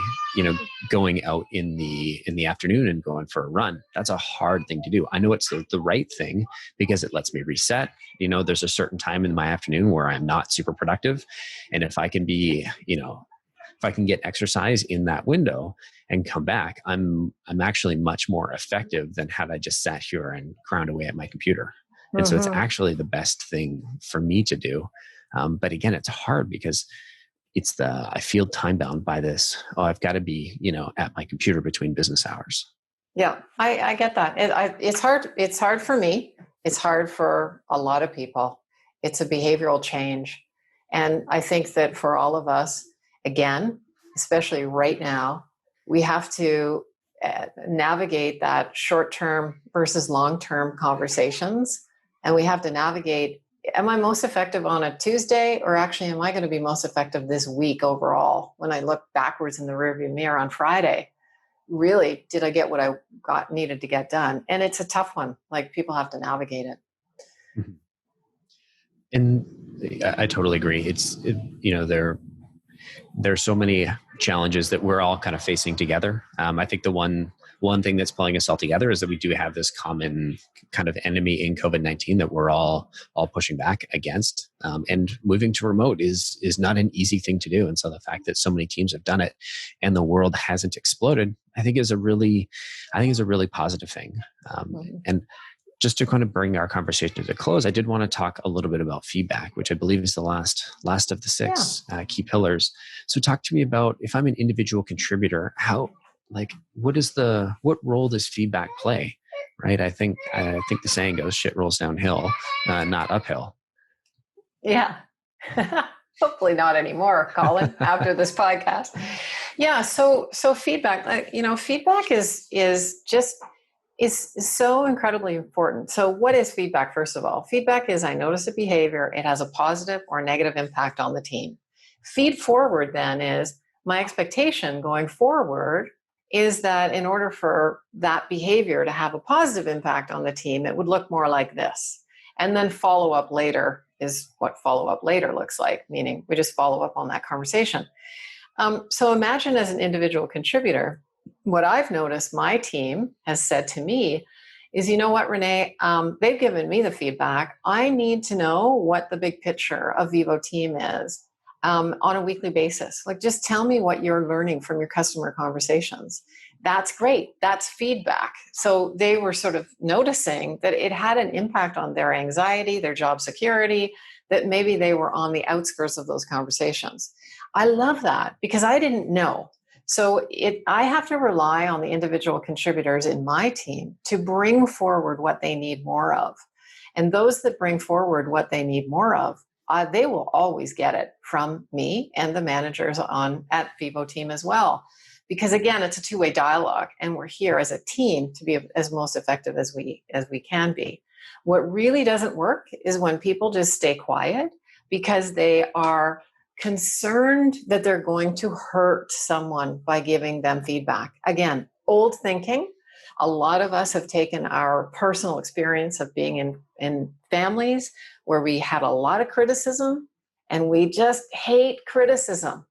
going out in the afternoon and going for a run, that's a hard thing to do. I know it's the right thing because it lets me reset. There's a certain time in my afternoon where I'm not super productive. And if I can be, if I can get exercise in that window and come back, I'm actually much more effective than had I just sat here and ground away at my computer. And so it's actually the best thing for me to do. But again, it's hard because I feel time bound by this. Oh, I've got to be, at my computer between business hours. Yeah, I get that. It's hard. It's hard for me. It's hard for a lot of people. It's a behavioral change. And I think that for all of us, again, especially right now, we have to navigate that short-term versus long-term conversations. And we have to navigate, am I most effective on a Tuesday, or actually am I going to be most effective this week overall? When I look backwards in the rearview mirror on Friday, really, did I get what I needed to get done? And it's a tough one. Like, people have to navigate it. Mm-hmm. And I totally agree. There's so many challenges that we're all kind of facing together. I think the one thing that's pulling us all together is that we do have this common kind of enemy in COVID-19 that we're all pushing back against. And moving to remote is not an easy thing to do. And so the fact that so many teams have done it and the world hasn't exploded, I think is a really positive thing. And just to kind of bring our conversation to a close, I did want to talk a little bit about feedback, which I believe is the last of the 6 key pillars. So talk to me about, if I'm an individual contributor, what role does feedback play? Right? I think the saying goes, shit rolls downhill, not uphill. Yeah. Hopefully not anymore, Collin, after this podcast. Yeah. So feedback, feedback is so incredibly important. So what is feedback, first of all? Feedback is, I notice a behavior, it has a positive or negative impact on the team. Feed forward then is, my expectation going forward is that in order for that behavior to have a positive impact on the team, it would look more like this. And then follow up later is what follow up later looks like, meaning we just follow up on that conversation. So imagine, as an individual contributor, what I've noticed my team has said to me is, you know what, Renee, they've given me the feedback. I need to know what the big picture of Vivo Team is on a weekly basis. Like, just tell me what you're learning from your customer conversations. That's great. That's feedback. So they were sort of noticing that it had an impact on their anxiety, their job security, that maybe they were on the outskirts of those conversations. I love that, because I didn't know. So I have to rely on the individual contributors in my team to bring forward what they need more of. And those that bring forward what they need more of, they will always get it from me and the managers at Vivo Team as well. Because again, it's a two-way dialogue, and we're here as a team to be as most effective as we can be. What really doesn't work is when people just stay quiet because they are concerned that they're going to hurt someone by giving them feedback. Again, old thinking. A lot of us have taken our personal experience of being in families where we had a lot of criticism, and we just hate criticism.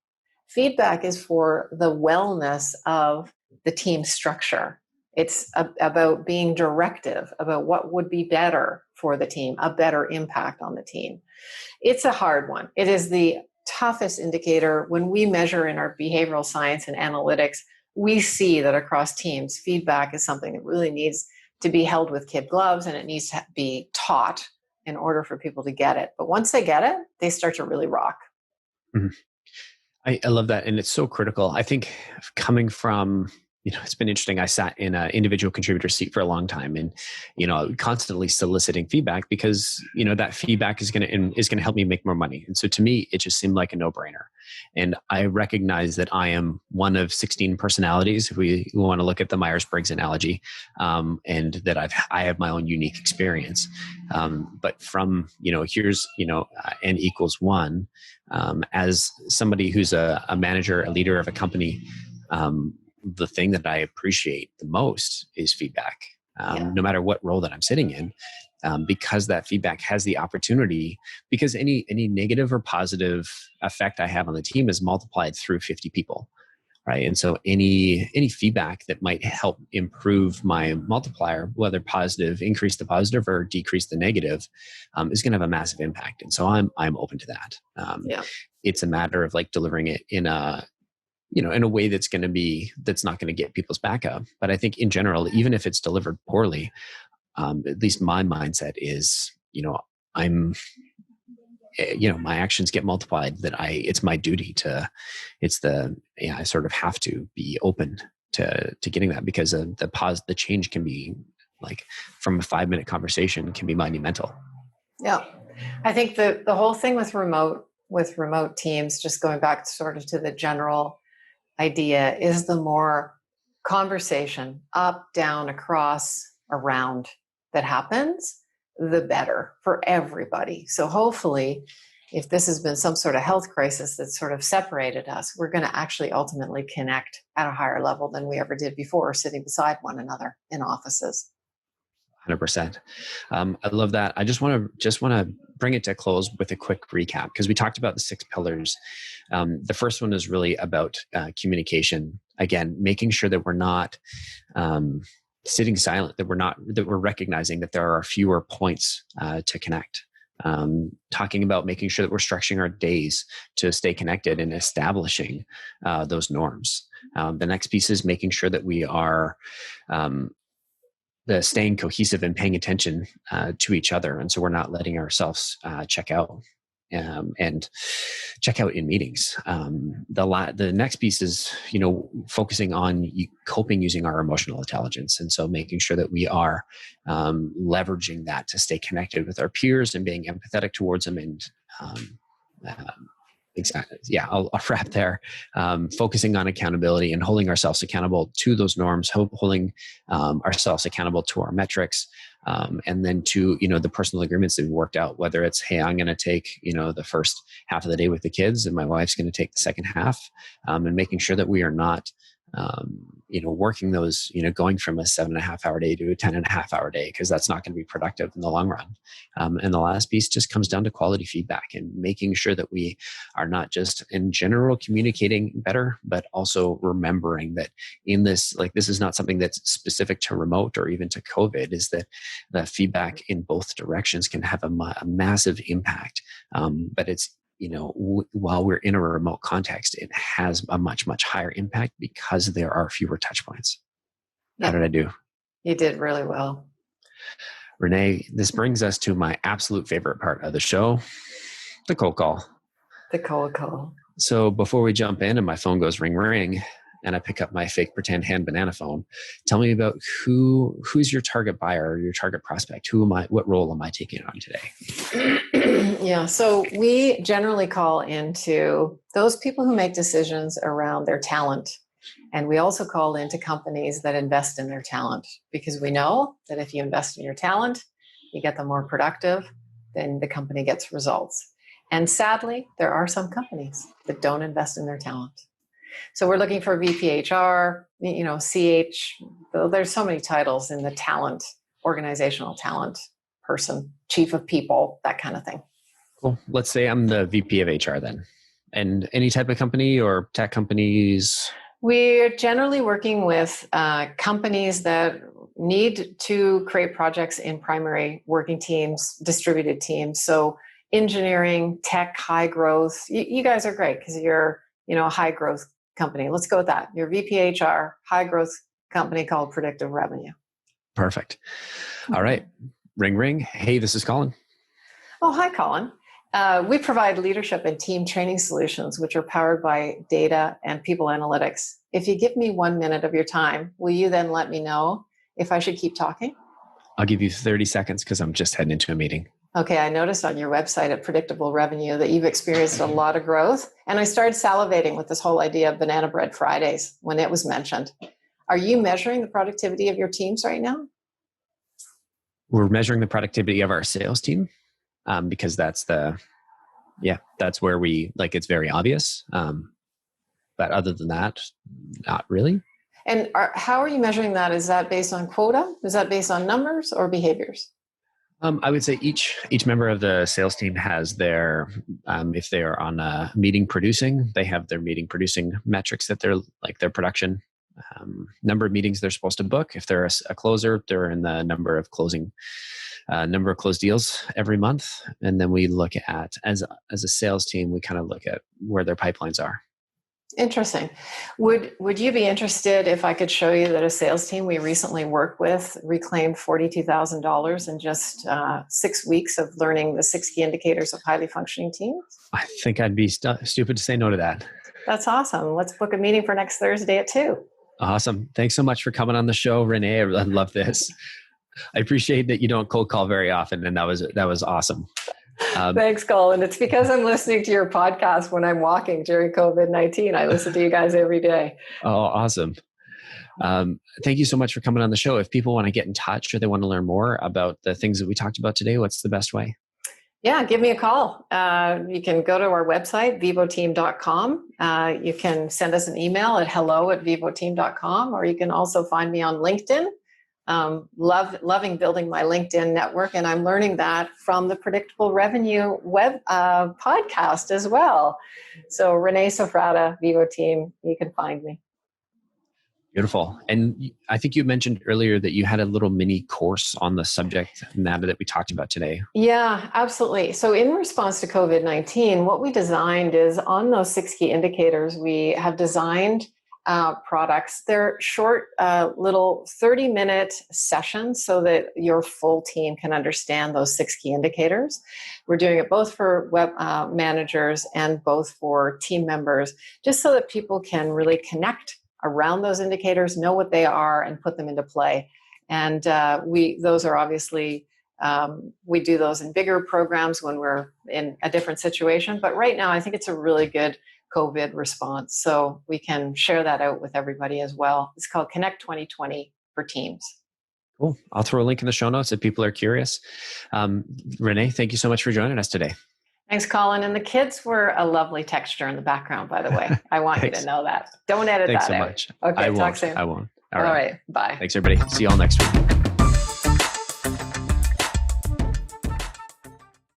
Feedback is for the wellness of the team structure. It's about being directive, about what would be better for the team, a better impact on the team. It's a hard one. It is the toughest indicator. When we measure in our behavioral science and analytics, we see that across teams, feedback is something that really needs to be held with kid gloves, and it needs to be taught in order for people to get it. But once they get it, they start to really rock. Mm-hmm. I love that. And it's so critical. I think coming from, it's been interesting. I sat in an individual contributor seat for a long time, and, constantly soliciting feedback because, that feedback is going to help me make more money. And so to me, it just seemed like a no-brainer. And I recognize that I am one of 16 personalities. We want to look at the Myers-Briggs analogy, and that I have my own unique experience. But from, here's, n equals 1, as somebody who's a manager, a leader of a company, the thing that I appreciate the most is feedback. No matter what role that I'm sitting in, because that feedback has the opportunity, because any negative or positive effect I have on the team is multiplied through 50 people. Right. And so any feedback that might help improve my multiplier, whether positive, increase the positive or decrease the negative, is going to have a massive impact. And so I'm open to that. Yeah. It's a matter of like delivering it in a way that's not going to get people's back up. But I think in general, even if it's delivered poorly, at least my mindset is, my actions get multiplied, that it's my duty I sort of have to be open to getting that, because the change can be like from a 5-minute conversation can be monumental. Yeah. I think the whole thing with remote teams, just going back sort of to the general idea, is the more conversation up, down, across, around that happens, the better for everybody. So hopefully, if this has been some sort of health crisis that sort of separated us, we're going to actually ultimately connect at a higher level than we ever did before, sitting beside one another in offices. 100%. I love that. I just want to bring it to a close with a quick recap, because we talked about the 6 pillars. The first one is really about communication. Again, making sure that we're not sitting silent, that we're recognizing that there are fewer points to connect. Talking about making sure that we're structuring our days to stay connected and establishing those norms. The next piece is making sure that we are staying cohesive and paying attention to each other. And so we're not letting ourselves check out and check out in meetings. The next piece is, focusing on coping using our emotional intelligence. And so making sure that we are leveraging that to stay connected with our peers and being empathetic towards them. And exactly. Yeah, I'll wrap there. Focusing on accountability and holding ourselves accountable to those norms, holding ourselves accountable to our metrics, and then to, the personal agreements that we worked out, whether it's, hey, I'm going to take, the first half of the day with the kids and my wife's going to take the second half, and making sure that we are not, working those, going from a 7.5-hour day to a 10.5-hour day, because that's not going to be productive in the long run. And the last piece just comes down to quality feedback and making sure that we are not just in general communicating better, but also remembering that in this, like, this is not something that's specific to remote or even to COVID, is that the feedback in both directions can have a massive impact. But it's, while we're in a remote context, it has a much, much higher impact because there are fewer touch points. Yep. How did I do? You did really well. Renee, this brings us to my absolute favorite part of the show, the cold call. The cold call. So before we jump in and my phone goes ring, ring, and I pick up my fake pretend hand banana phone, tell me about who's your target buyer or your target prospect? What role am I taking on today? Yeah, so we generally call into those people who make decisions around their talent. And we also call into companies that invest in their talent, because we know that if you invest in your talent, you get them more productive, then the company gets results. And sadly, there are some companies that don't invest in their talent. So we're looking for VPHR, CH. There's so many titles in the talent, organizational talent person, chief of people, that kind of thing. Cool. Let's say I'm the VP of HR then. And any type of company or tech companies? We're generally working with companies that need to create projects in primary working teams, distributed teams. So engineering, tech, high growth. You guys are great because you're, a high growth company. Let's go with that. Your VPHR, high growth company called Predictive Revenue. Perfect. All right. Ring, ring. Hey, this is Collin. Oh, hi, Collin. We provide leadership and team training solutions, which are powered by data and people analytics. If you give me 1 minute of your time, will you then let me know if I should keep talking? I'll give you 30 seconds because I'm just heading into a meeting. Okay, I noticed on your website at Predictable Revenue that you've experienced a lot of growth. And I started salivating with this whole idea of Banana Bread Fridays when it was mentioned. Are you measuring the productivity of your teams right now? We're measuring the productivity of our sales team because that's where it's very obvious. But other than that, not really. And how are you measuring that? Is that based on quota? Is that based on numbers or behaviors? I would say each member of the sales team has their, if they are on a meeting producing, they have their meeting producing metrics that they're like their production number of meetings they're supposed to book. If they're a closer, they're in the number of closed deals every month. And then we look at, as a sales team, we kind of look at where their pipelines are. Interesting. Would you be interested if I could show you that a sales team we recently worked with reclaimed $42,000 in just 6 weeks of learning the 6 key indicators of highly functioning teams? I think I'd be stupid to say no to that. That's awesome. Let's book a meeting for next Thursday at 2. Awesome. Thanks so much for coming on the show, Renee. I love this. I appreciate that you don't cold call very often, and that was awesome. Thanks, Collin. It's because I'm listening to your podcast when I'm walking during COVID-19. I listen to you guys every day. Oh, awesome. Thank you so much for coming on the show. If people want to get in touch or they want to learn more about the things that we talked about today, what's the best way? Yeah, give me a call. You can go to our website, vivoteam.com. You can send us an email at hello@vivoteam.com, or you can also find me on LinkedIn. Loving building my LinkedIn network, and I'm learning that from the Predictable Revenue web podcast as well. So Renee Safrata, Vivo Team, you can find me. Beautiful. And I think you mentioned earlier that you had a little mini course on the subject matter that we talked about today. Yeah, absolutely. So in response to COVID-19, what we designed is on those 6 key indicators, we have designed products. They're short, little 30-minute sessions so that your full team can understand those 6 key indicators. We're doing it both for web managers and both for team members, just so that people can really connect around those indicators, know what they are, and put them into play. And those are obviously, we do those in bigger programs when we're in a different situation. But right now, I think it's a really good COVID response. So we can share that out with everybody as well. It's called Connect 2020 for Teams. Cool. I'll throw a link in the show notes if people are curious. Renee, thank you so much for joining us today. Thanks, Collin. And the kids were a lovely texture in the background, by the way. I want you to know that. Don't edit Thanks that so out. much. Okay, I talk won't. soon. I won't. All right. Bye. Thanks, everybody. See you all next week.